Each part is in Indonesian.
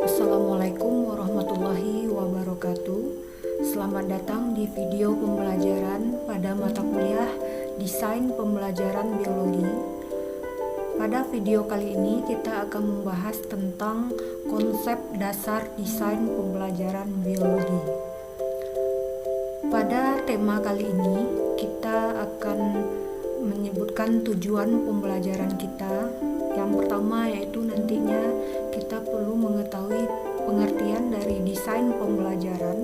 Assalamualaikum warahmatullahi wabarakatuh. Selamat datang di video pembelajaran pada mata kuliah Desain Pembelajaran Biologi. Pada video kali ini kita akan membahas tentang konsep dasar desain pembelajaran biologi. Pada tema kali ini kita akan menyebutkan tujuan pembelajaran kita. Yang pertama yaitu nantinya kita perlu mengetahui pengertian dari desain pembelajaran.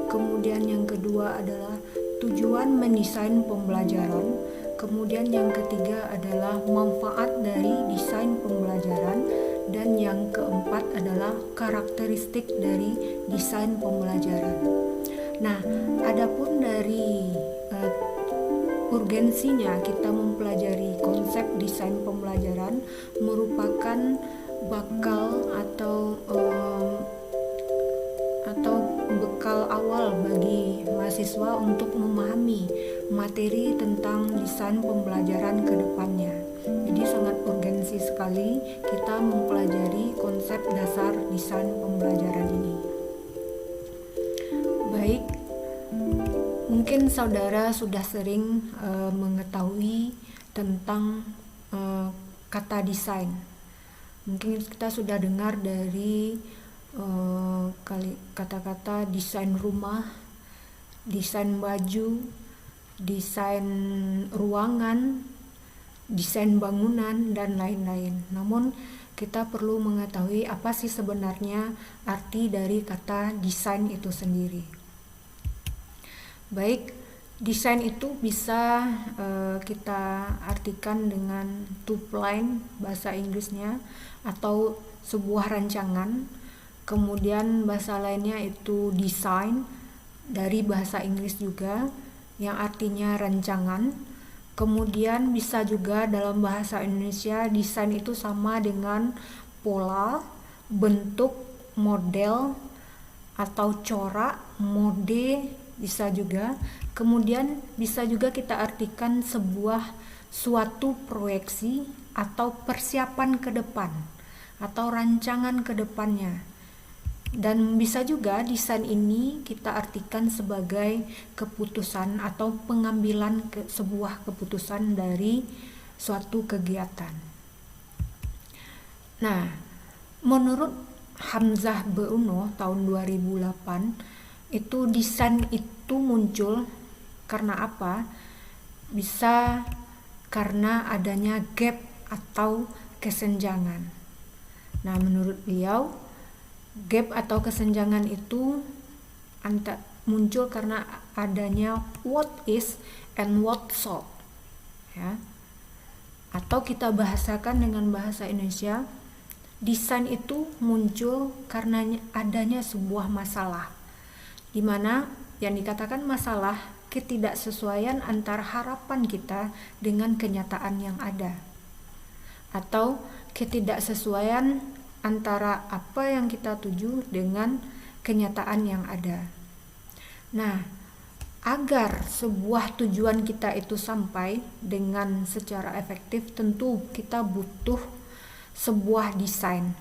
Kemudian yang kedua adalah tujuan mendesain pembelajaran. Kemudian yang ketiga adalah manfaat dari desain pembelajaran. Dan yang keempat adalah karakteristik dari desain pembelajaran. Nah, adapun dari urgensinya kita mempelajari konsep desain pembelajaran merupakan bakal atau bekal awal bagi mahasiswa untuk memahami materi tentang desain pembelajaran ke depannya. Jadi sangat urgensi sekali kita mempelajari konsep dasar desain pembelajaran ini. Baik, mungkin saudara sudah sering mengetahui tentang kata desain. Mungkin kita sudah dengar dari kata-kata desain rumah, desain baju, desain ruangan, desain bangunan, dan lain-lain. Namun kita perlu mengetahui apa sih sebenarnya arti dari kata desain itu sendiri. Baik, desain itu bisa kita artikan dengan two-line bahasa Inggrisnya atau sebuah rancangan. Kemudian bahasa lainnya itu design dari bahasa Inggris juga yang artinya rancangan. Kemudian bisa juga dalam bahasa Indonesia desain itu sama dengan pola, bentuk, model atau corak, mode bisa juga. Kemudian bisa juga kita artikan suatu proyeksi atau persiapan ke depan atau rancangan ke depannya. Dan bisa juga desain ini kita artikan sebagai keputusan atau pengambilan sebuah keputusan dari suatu kegiatan. Nah, menurut Hamzah Beuno tahun 2008 itu desain itu muncul karena apa? Bisa karena adanya gap atau kesenjangan. Nah, menurut beliau gap atau kesenjangan itu muncul karena adanya what is and what should, ya. Atau kita bahasakan dengan bahasa Indonesia, desain itu muncul karena adanya sebuah masalah, di mana yang dikatakan masalah ketidaksesuaian antara harapan kita dengan kenyataan yang ada, atau ketidaksesuaian antara apa yang kita tuju dengan kenyataan yang ada. Nah, agar sebuah tujuan kita itu sampai dengan secara efektif, tentu kita butuh sebuah desain,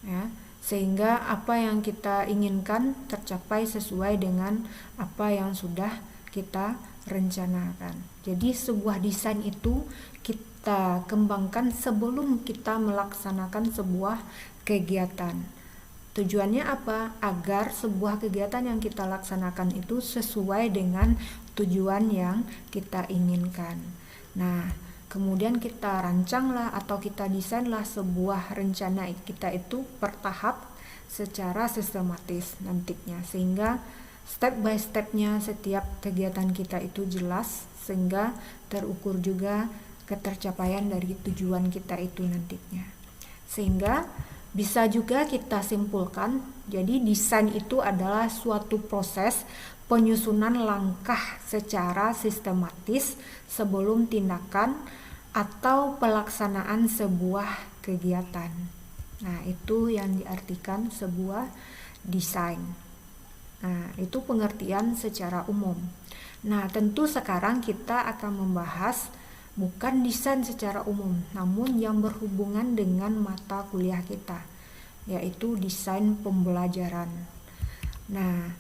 ya, sehingga apa yang kita inginkan tercapai sesuai dengan apa yang sudah kita rencanakan. Jadi sebuah desain itu kita kembangkan sebelum kita melaksanakan sebuah kegiatan. Tujuannya apa? Agar sebuah kegiatan yang kita laksanakan itu sesuai dengan tujuan yang kita inginkan. Nah, kemudian kita rancanglah atau kita desainlah sebuah rencana kita itu per tahap secara sistematis nantinya, sehingga step by stepnya setiap kegiatan kita itu jelas, sehingga terukur juga ketercapaian dari tujuan kita itu nantinya. Sehingga bisa juga kita simpulkan, jadi desain itu adalah suatu proses penyusunan langkah secara sistematis sebelum tindakan atau pelaksanaan sebuah kegiatan. Nah, itu yang diartikan sebuah desain. Nah, itu pengertian secara umum. Nah, tentu sekarang kita akan membahas bukan desain secara umum, namun yang berhubungan dengan mata kuliah kita. yaitu desain pembelajaran. Nah,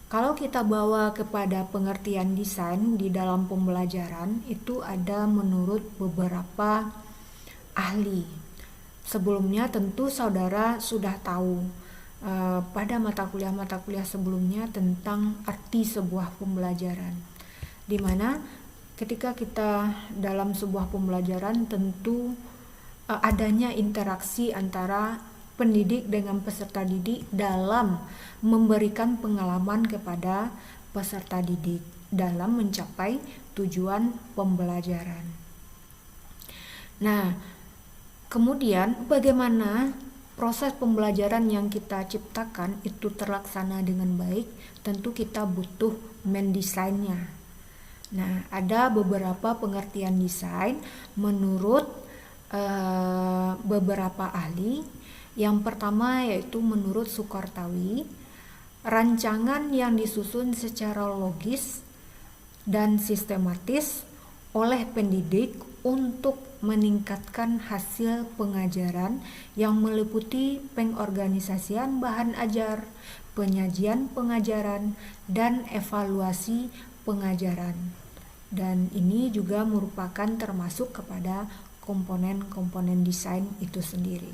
kalau kita bawa kepada pengertian desain di dalam pembelajaran, itu ada menurut beberapa ahli. Sebelumnya tentu saudara sudah tahu pada mata kuliah sebelumnya tentang arti sebuah pembelajaran, di mana ketika kita dalam sebuah pembelajaran tentu adanya interaksi antara pendidik dengan peserta didik dalam memberikan pengalaman kepada peserta didik dalam mencapai tujuan pembelajaran. Nah, kemudian bagaimana proses pembelajaran yang kita ciptakan itu terlaksana dengan baik? Tentu kita butuh mendesainnya. Nah, ada beberapa pengertian desain menurut beberapa ahli. Yang pertama yaitu menurut Sukartawi, rancangan yang disusun secara logis dan sistematis oleh pendidik untuk meningkatkan hasil pengajaran yang meliputi pengorganisasian bahan ajar, penyajian pengajaran, dan evaluasi pengajaran. Dan ini juga merupakan termasuk kepada komponen-komponen desain itu sendiri.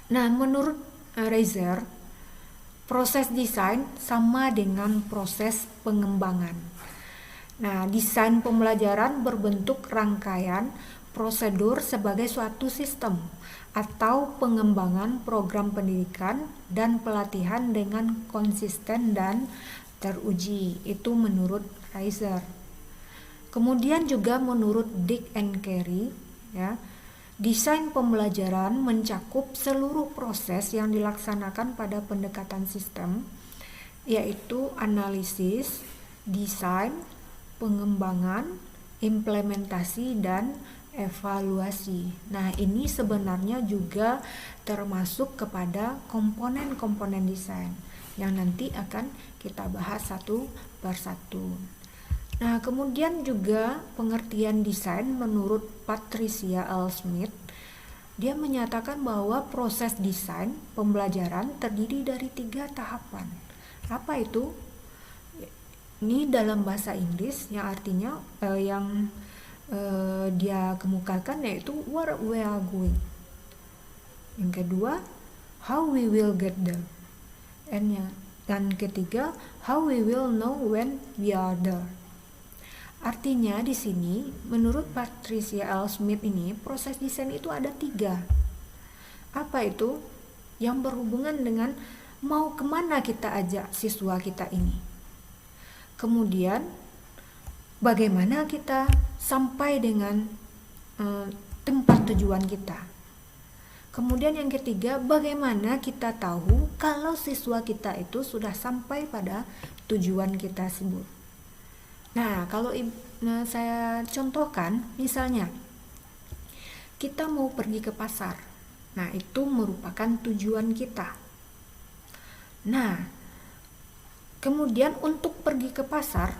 Nah, menurut Reiser, proses desain sama dengan proses pengembangan. Nah, desain pembelajaran berbentuk rangkaian prosedur sebagai suatu sistem atau pengembangan program pendidikan dan pelatihan dengan konsisten dan teruji. Itu menurut Reiser. Kemudian juga menurut Dick and Carey, ya, desain pembelajaran mencakup seluruh proses yang dilaksanakan pada pendekatan sistem, yaitu analisis, desain, pengembangan, implementasi, dan evaluasi. Nah, ini sebenarnya juga termasuk kepada komponen-komponen desain yang nanti akan kita bahas satu persatu. Nah, kemudian juga pengertian desain menurut Patricia L. Smith, dia menyatakan bahwa proses desain pembelajaran terdiri dari 3 tahapan. Apa itu? Ini dalam bahasa Inggris yang artinya dia kemukakan yaitu where we are going. Yang kedua, how we will get there. Dan ketiga, how we will know when we are there. Artinya di sini menurut Patricia L. Smith ini proses desain itu ada 3. Apa itu? Yang berhubungan dengan mau kemana kita ajak siswa kita ini. Kemudian bagaimana kita sampai dengan tempat tujuan kita. Kemudian yang ketiga, bagaimana kita tahu kalau siswa kita itu sudah sampai pada tujuan kita tersebut. Nah, kalau saya contohkan, misalnya kita mau pergi ke pasar. Nah, itu merupakan tujuan kita. Nah, kemudian untuk pergi ke pasar,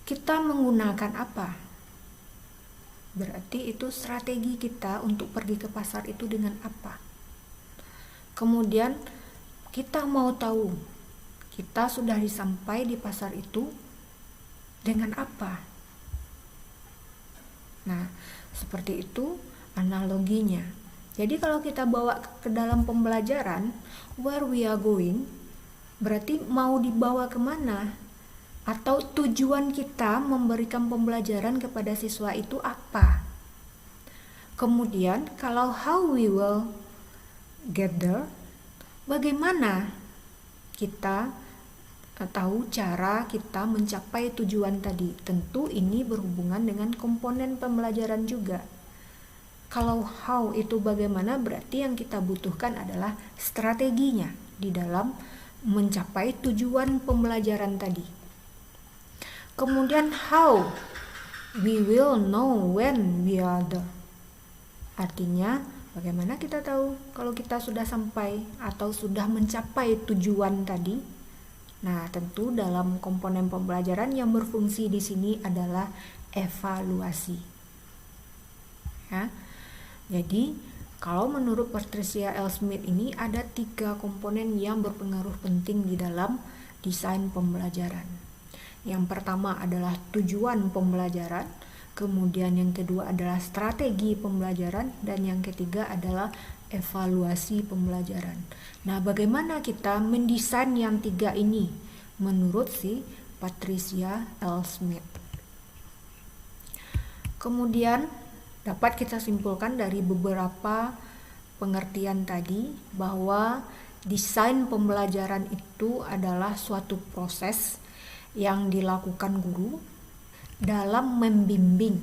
kita menggunakan apa? Berarti itu strategi kita untuk pergi ke pasar itu dengan apa? Kemudian kita mau tahu kita sudah sampai di pasar itu dengan apa? Nah, seperti itu analoginya. Jadi kalau kita bawa ke dalam pembelajaran, where we are going, berarti mau dibawa kemana? Atau tujuan kita memberikan pembelajaran kepada siswa itu apa? Kemudian kalau how we will get there, bagaimana kita tahu cara kita mencapai tujuan tadi? Tentu ini berhubungan dengan komponen pembelajaran juga. Kalau how itu bagaimana, berarti yang kita butuhkan adalah strateginya di dalam mencapai tujuan pembelajaran tadi. Kemudian how we will know when we are there. Artinya bagaimana kita tahu kalau kita sudah sampai atau sudah mencapai tujuan tadi. Nah, tentu dalam komponen pembelajaran yang berfungsi di sini adalah evaluasi. Ya. Jadi Kalau menurut Patricia L. Smith ini ada 3 komponen yang berpengaruh penting di dalam desain pembelajaran. Yang pertama adalah tujuan pembelajaran, kemudian yang kedua adalah strategi pembelajaran, dan yang ketiga adalah evaluasi pembelajaran. Nah, bagaimana kita mendesain yang 3 ini menurut si Patricia L. Smith? Kemudian dapat kita simpulkan dari beberapa pengertian tadi bahwa desain pembelajaran itu adalah suatu proses yang dilakukan guru dalam membimbing,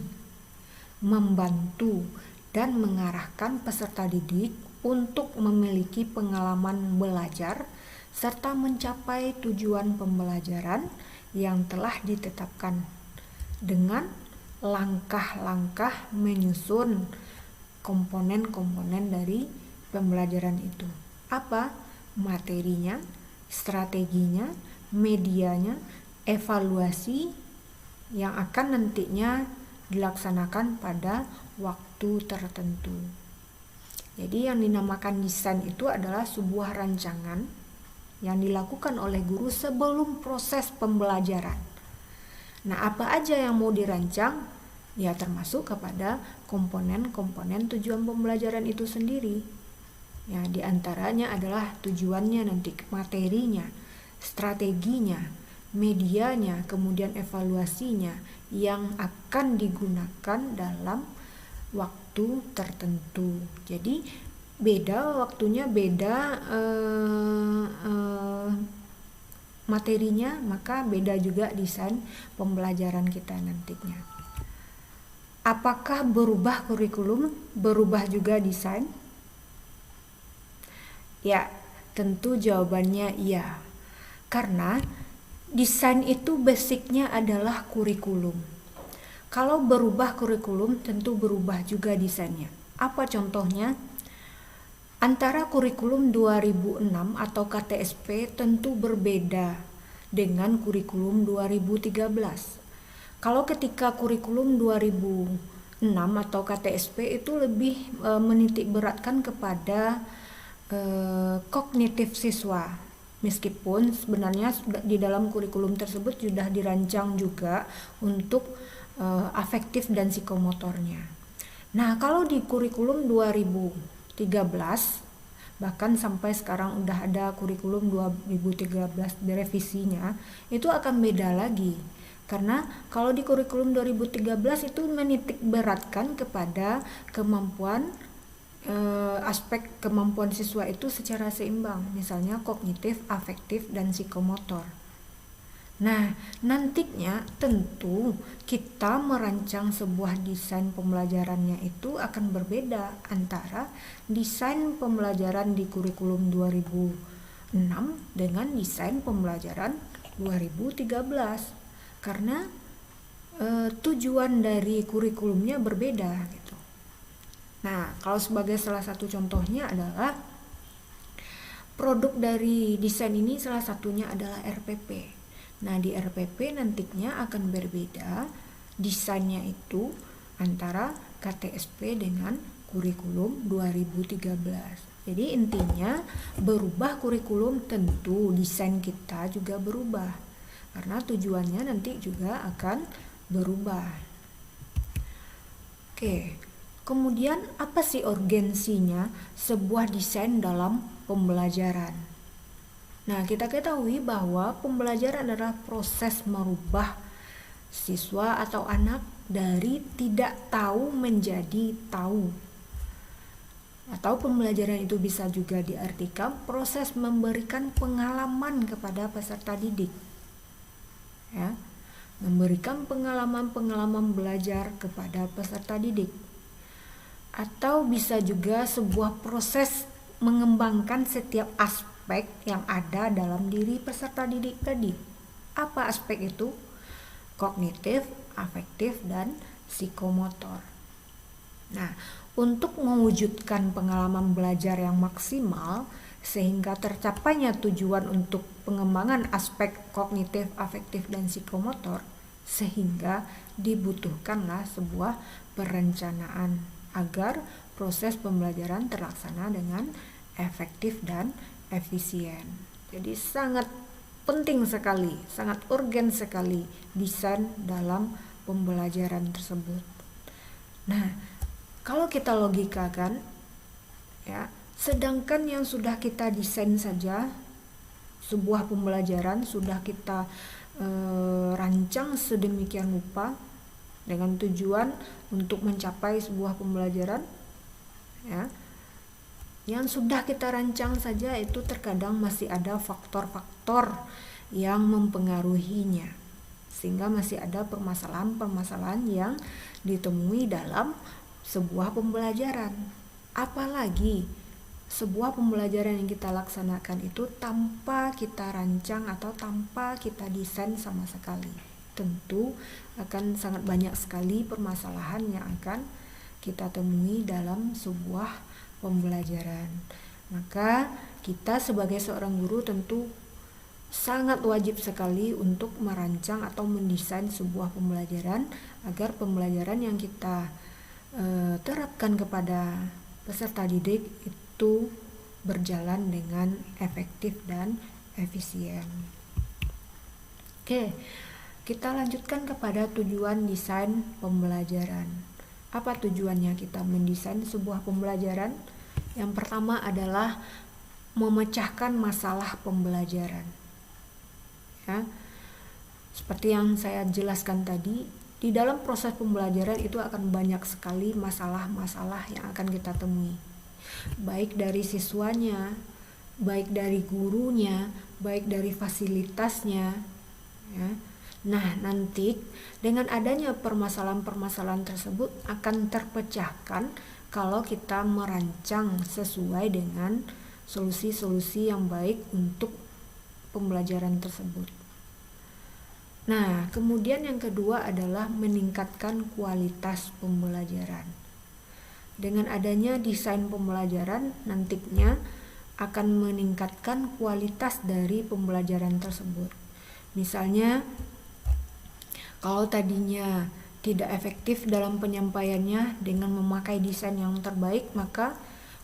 membantu, dan mengarahkan peserta didik untuk memiliki pengalaman belajar serta mencapai tujuan pembelajaran yang telah ditetapkan dengan langkah-langkah menyusun komponen-komponen dari pembelajaran itu. Apa? Materinya, strateginya, medianya, evaluasi yang akan nantinya dilaksanakan pada waktu tertentu. Jadi yang dinamakan desain itu adalah sebuah rancangan yang dilakukan oleh guru sebelum proses pembelajaran. Nah, apa aja yang mau dirancang? Ya, termasuk kepada komponen-komponen tujuan pembelajaran itu sendiri. Ya, diantaranya adalah tujuannya nanti, materinya, strateginya, medianya, kemudian evaluasinya yang akan digunakan dalam waktu tertentu. Jadi beda waktunya, beda materinya, maka beda juga desain pembelajaran kita nantinya. Apakah berubah kurikulum, berubah juga desain? Ya, tentu jawabannya iya. Karena desain itu basicnya adalah kurikulum. Kalau berubah kurikulum, tentu berubah juga desainnya. Apa contohnya? Antara kurikulum 2006 atau KTSP tentu berbeda dengan kurikulum 2013. Kalau ketika kurikulum 2006 atau KTSP itu lebih menitik beratkan kepada kognitif siswa. Meskipun sebenarnya di dalam kurikulum tersebut sudah dirancang juga untuk afektif dan psikomotornya. Nah, kalau di kurikulum 2013 bahkan sampai sekarang udah ada kurikulum 2013 direvisinya, itu akan beda lagi. Karena kalau di kurikulum 2013 itu menitik beratkan kepada kemampuan aspek kemampuan siswa itu secara seimbang, misalnya kognitif, afektif, dan psikomotor. Nah, nantinya tentu kita merancang sebuah desain pembelajarannya itu akan berbeda antara desain pembelajaran di kurikulum 2006 dengan desain pembelajaran 2013. Karena tujuan dari kurikulumnya berbeda gitu. Nah, kalau sebagai salah satu contohnya adalah produk dari desain ini, salah satunya adalah RPP. Nah, di RPP nantinya akan berbeda desainnya itu antara KTSP dengan kurikulum 2013. Jadi intinya berubah kurikulum, tentu desain kita juga berubah. Karena tujuannya nanti juga akan berubah. Oke, kemudian apa sih urgensinya sebuah desain dalam pembelajaran? Nah, kita ketahui bahwa pembelajaran adalah proses merubah siswa atau anak dari tidak tahu menjadi tahu. Atau pembelajaran itu bisa juga diartikan proses memberikan pengalaman kepada peserta didik. Ya, memberikan pengalaman-pengalaman belajar kepada peserta didik. Atau bisa juga sebuah proses mengembangkan setiap aspek yang ada dalam diri peserta didik tadi. Apa aspek itu? Kognitif, afektif, dan psikomotor. Nah, untuk mewujudkan pengalaman belajar yang maksimal sehingga tercapainya tujuan untuk pengembangan aspek kognitif, afektif, dan psikomotor, sehingga dibutuhkanlah sebuah perencanaan agar proses pembelajaran terlaksana dengan efektif dan efisien. Jadi sangat penting sekali, sangat urgen sekali desain dalam pembelajaran tersebut. Nah, kalau kita logikakan ya, sedangkan yang sudah kita desain saja sebuah pembelajaran sudah kita rancang sedemikian rupa dengan tujuan untuk mencapai sebuah pembelajaran ya, yang sudah kita rancang saja itu terkadang masih ada faktor-faktor yang mempengaruhinya, sehingga masih ada permasalahan-permasalahan yang ditemui dalam sebuah pembelajaran. Apalagi sebuah pembelajaran yang kita laksanakan itu tanpa kita rancang atau tanpa kita desain sama sekali. Tentu akan sangat banyak sekali permasalahan yang akan kita temui dalam sebuah pembelajaran. Maka kita sebagai seorang guru tentu sangat wajib sekali untuk merancang atau mendesain sebuah pembelajaran agar pembelajaran yang kita terapkan kepada peserta didik itu berjalan dengan efektif dan efisien. Oke, kita lanjutkan kepada tujuan desain pembelajaran. Apa tujuannya kita mendesain sebuah pembelajaran? Yang pertama adalah memecahkan masalah pembelajaran. Ya, seperti yang saya jelaskan tadi, di dalam proses pembelajaran itu akan banyak sekali masalah-masalah yang akan kita temui. Baik dari siswanya, baik dari gurunya, baik dari fasilitasnya ya. Nah, nanti dengan adanya permasalahan-permasalahan tersebut akan terpecahkan kalau kita merancang sesuai dengan solusi-solusi yang baik untuk pembelajaran tersebut. Nah, kemudian yang kedua adalah meningkatkan kualitas pembelajaran. Dengan adanya desain pembelajaran, nantinya akan meningkatkan kualitas dari pembelajaran tersebut. Misalnya, kalau tadinya tidak efektif dalam penyampaiannya dengan memakai desain yang terbaik, maka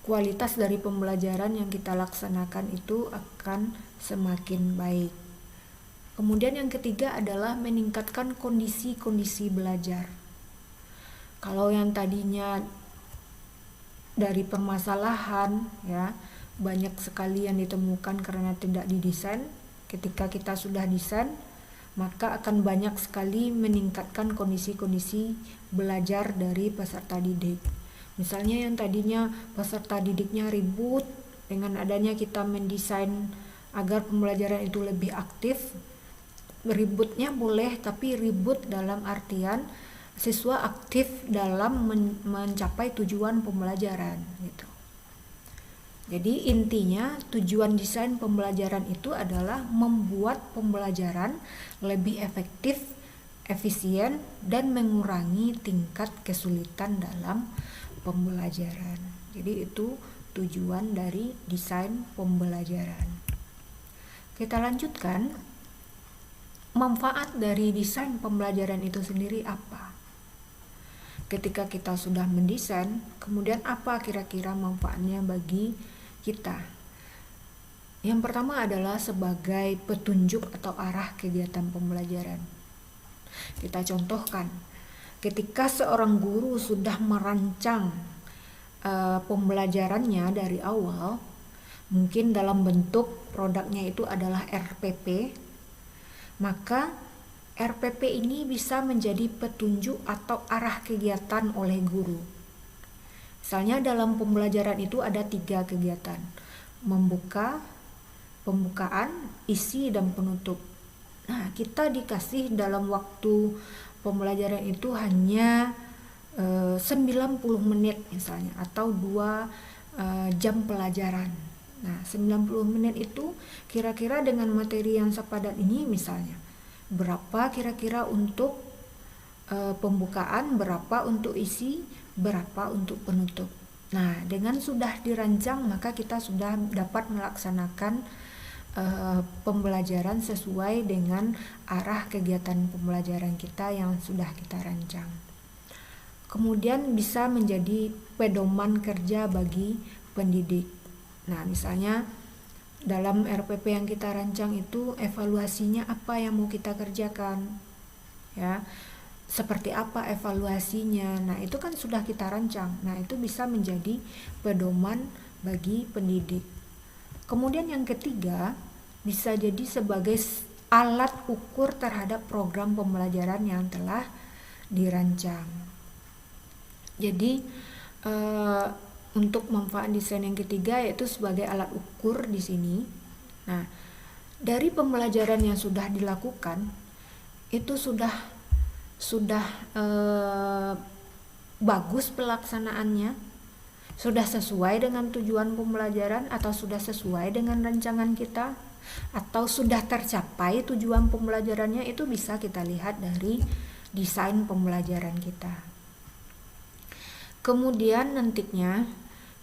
kualitas dari pembelajaran yang kita laksanakan itu akan semakin baik. Kemudian yang ketiga adalah meningkatkan kondisi-kondisi belajar. Kalau yang tadinya dari permasalahan ya, banyak sekali yang ditemukan karena tidak didesain. Ketika kita sudah desain, maka akan banyak sekali meningkatkan kondisi-kondisi belajar dari peserta didik. Misalnya yang tadinya peserta didiknya ribut, dengan adanya kita mendesain agar pembelajaran itu lebih aktif. Ributnya boleh, tapi ribut dalam artian siswa aktif dalam mencapai tujuan pembelajaran gitu. Jadi intinya tujuan desain pembelajaran itu adalah membuat pembelajaran lebih efektif, efisien, dan mengurangi tingkat kesulitan dalam pembelajaran. Jadi itu tujuan dari desain pembelajaran. Kita lanjutkan, manfaat dari desain pembelajaran itu sendiri apa? Ketika kita sudah mendesain, kemudian apa kira-kira manfaatnya bagi kita? Yang pertama adalah sebagai petunjuk atau arah kegiatan pembelajaran. Kita contohkan, ketika seorang guru sudah merancang pembelajarannya dari awal, mungkin dalam bentuk produknya itu adalah RPP, maka RPP ini bisa menjadi petunjuk atau arah kegiatan oleh guru. Misalnya dalam pembelajaran itu ada 3 kegiatan: membuka, pembukaan, isi, dan penutup. Nah, kita dikasih dalam waktu pembelajaran itu hanya 90 menit misalnya, atau 2 jam pelajaran. Nah, 90 menit itu kira-kira dengan materi yang sepadat ini misalnya, berapa kira-kira untuk pembukaan, berapa untuk isi, berapa untuk penutup. Nah, dengan sudah dirancang, maka kita sudah dapat melaksanakan pembelajaran sesuai dengan arah kegiatan pembelajaran kita yang sudah kita rancang. kemudian bisa menjadi pedoman kerja bagi pendidik. Nah, misalnya dalam RPP yang kita rancang itu evaluasinya apa yang mau kita kerjakan, ya, seperti apa evaluasinya. Nah, itu kan sudah kita rancang. Nah, itu bisa menjadi pedoman bagi pendidik. Kemudian yang ketiga, bisa jadi sebagai alat ukur terhadap program pembelajaran yang telah dirancang. Jadi untuk manfaat desain yang ketiga yaitu sebagai alat ukur di sini. Nah, dari pembelajaran yang sudah dilakukan itu sudah bagus pelaksanaannya, sudah sesuai dengan tujuan pembelajaran atau sudah sesuai dengan rancangan kita, atau sudah tercapai tujuan pembelajarannya, itu bisa kita lihat dari desain pembelajaran kita. Kemudian nantinya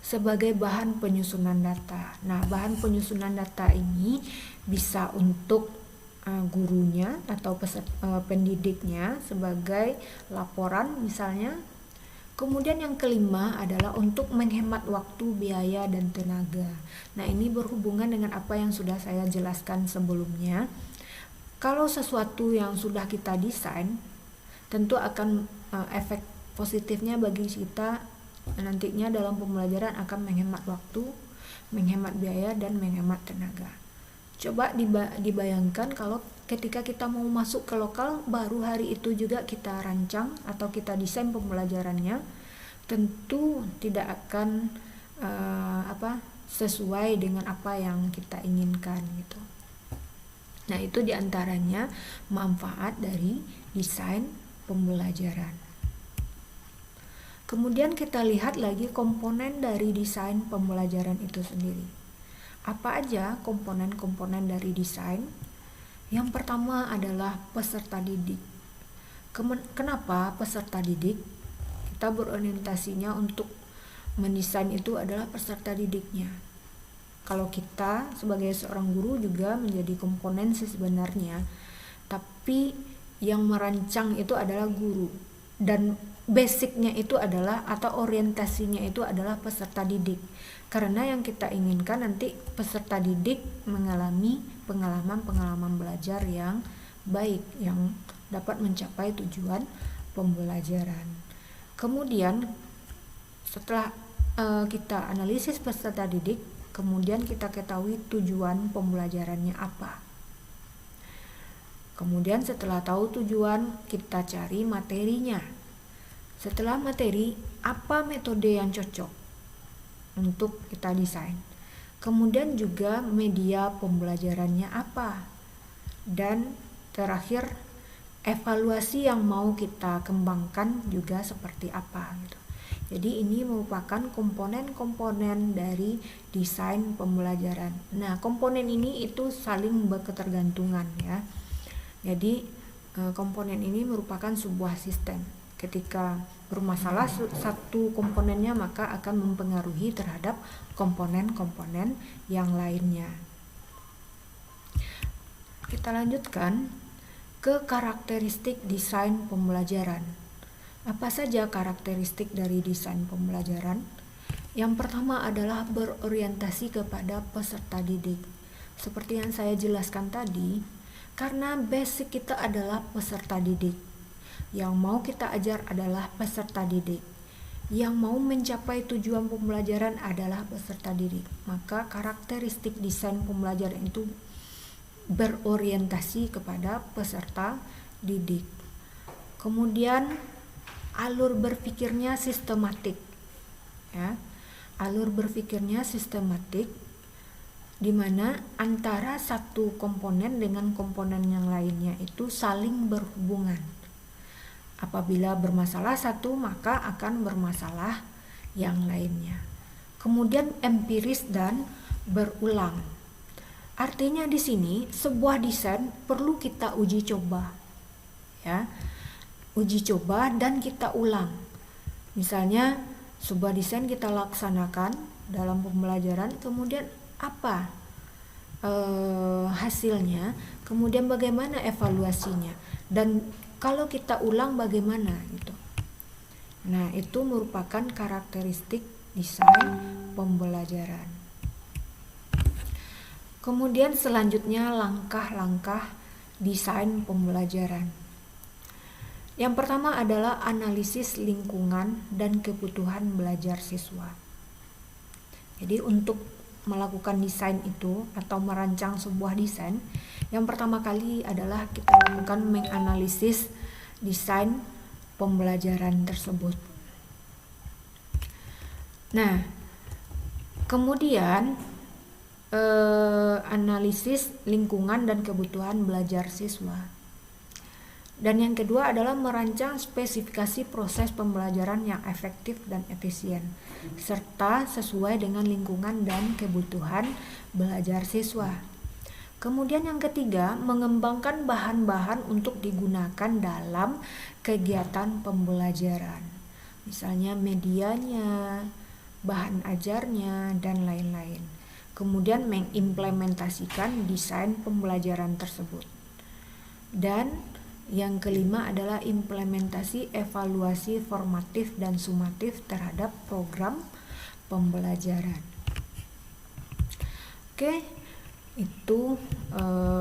sebagai bahan penyusunan data. Nah, bahan penyusunan data ini bisa untuk gurunya atau pendidiknya sebagai laporan misalnya. Kemudian yang kelima adalah untuk menghemat waktu, biaya, dan tenaga. Nah, ini berhubungan dengan apa yang sudah saya jelaskan sebelumnya. Kalau sesuatu yang sudah kita desain, tentu akan efek positifnya bagi kita nantinya dalam pembelajaran akan menghemat waktu, menghemat biaya, dan menghemat tenaga. Coba dibayangkan kalau ketika kita mau masuk ke lokal, baru hari itu juga kita rancang atau kita desain pembelajarannya, tentu tidak akan sesuai dengan apa yang kita inginkan gitu. Nah, itu diantaranya manfaat dari desain pembelajaran. Kemudian kita lihat lagi komponen dari desain pembelajaran itu sendiri. Apa aja komponen-komponen dari desain? Yang pertama adalah peserta didik. Kenapa peserta didik? Kita berorientasinya untuk mendesain itu adalah peserta didiknya. Kalau kita sebagai seorang guru juga menjadi komponen sebenarnya, tapi yang merancang itu adalah guru, dan basicnya itu adalah atau orientasinya itu adalah peserta didik, karena yang kita inginkan nanti peserta didik mengalami pengalaman belajar yang baik, yang dapat mencapai tujuan pembelajaran. Kemudian setelah kita analisis peserta didik, kemudian kita ketahui tujuan pembelajarannya apa. Kemudian setelah tahu tujuan, kita cari materinya. Setelah materi, apa metode yang cocok untuk kita desain. Kemudian juga media pembelajarannya apa. Dan terakhir, evaluasi yang mau kita kembangkan juga seperti apa gitu. Jadi ini merupakan komponen-komponen dari desain pembelajaran. Nah, komponen ini itu saling berketergantungan ya. Jadi komponen ini merupakan sebuah sistem. Ketika bermasalah satu komponennya, maka akan mempengaruhi terhadap komponen-komponen yang lainnya. Kita lanjutkan ke karakteristik desain pembelajaran. Apa saja karakteristik dari desain pembelajaran? Yang pertama adalah berorientasi kepada peserta didik. Seperti yang saya jelaskan tadi, karena basic kita adalah peserta didik. Yang mau kita ajar adalah peserta didik. Yang mau mencapai tujuan pembelajaran adalah peserta didik. Maka karakteristik desain pembelajaran itu berorientasi kepada peserta didik. Kemudian alur berpikirnya sistematik. Ya. Alur berpikirnya sistematik, di mana antara satu komponen dengan komponen yang lainnya itu saling berhubungan. Apabila bermasalah satu, maka akan bermasalah yang lainnya. Kemudian empiris dan berulang. Artinya di sini sebuah desain perlu kita uji coba. Ya. Uji coba dan kita ulang. Misalnya sebuah desain kita laksanakan dalam pembelajaran, kemudian apa hasilnya, kemudian bagaimana evaluasinya, dan kalau kita ulang bagaimana gitu. Nah, itu merupakan karakteristik desain pembelajaran. Kemudian selanjutnya langkah-langkah desain pembelajaran. Yang pertama adalah analisis lingkungan dan kebutuhan belajar siswa. Jadi untuk melakukan desain itu atau merancang sebuah desain, yang pertama kali adalah kita lakukan menganalisis desain pembelajaran tersebut. Nah, kemudian analisis lingkungan dan kebutuhan belajar siswa. Dan yang kedua adalah merancang spesifikasi proses pembelajaran yang efektif dan efisien, serta sesuai dengan lingkungan dan kebutuhan belajar siswa. Kemudian yang ketiga, mengembangkan bahan-bahan untuk digunakan dalam kegiatan pembelajaran. Misalnya medianya, bahan ajarnya, dan lain-lain. Kemudian mengimplementasikan desain pembelajaran tersebut. Dan yang kelima adalah implementasi evaluasi formatif dan sumatif terhadap program pembelajaran. Oke, itu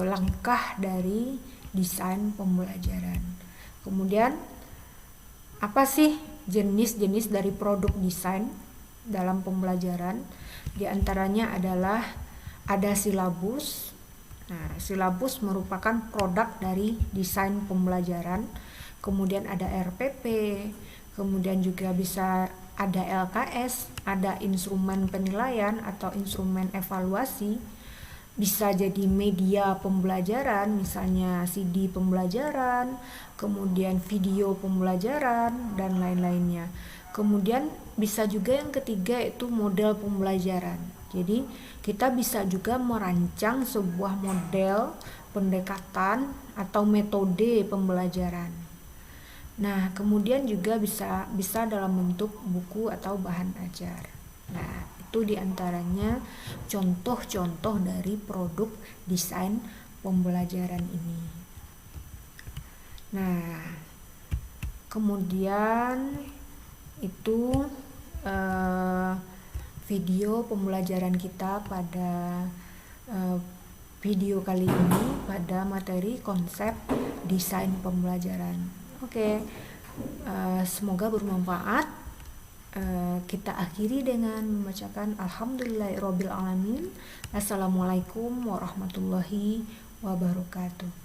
langkah dari desain pembelajaran. Kemudian apa sih jenis-jenis dari produk desain dalam pembelajaran? Di antaranya adalah ada silabus. Nah, silabus merupakan produk dari desain pembelajaran. Kemudian ada RPP, kemudian juga bisa ada LKS, ada instrumen penilaian atau instrumen evaluasi. Bisa jadi media pembelajaran, misalnya CD pembelajaran, kemudian video pembelajaran, dan lain-lainnya. Kemudian bisa juga yang ketiga itu model pembelajaran. Jadi kita bisa juga merancang sebuah model pendekatan atau metode pembelajaran. Nah, kemudian juga bisa dalam bentuk buku atau bahan ajar. Nah, itu diantaranya contoh-contoh dari produk desain pembelajaran ini. Nah, kemudian itu video pembelajaran kita pada video kali ini pada materi konsep desain pembelajaran. Oke, semoga bermanfaat. Kita akhiri dengan membacakan Alhamdulillahirobbilalamin. Assalamualaikum warahmatullahi wabarakatuh.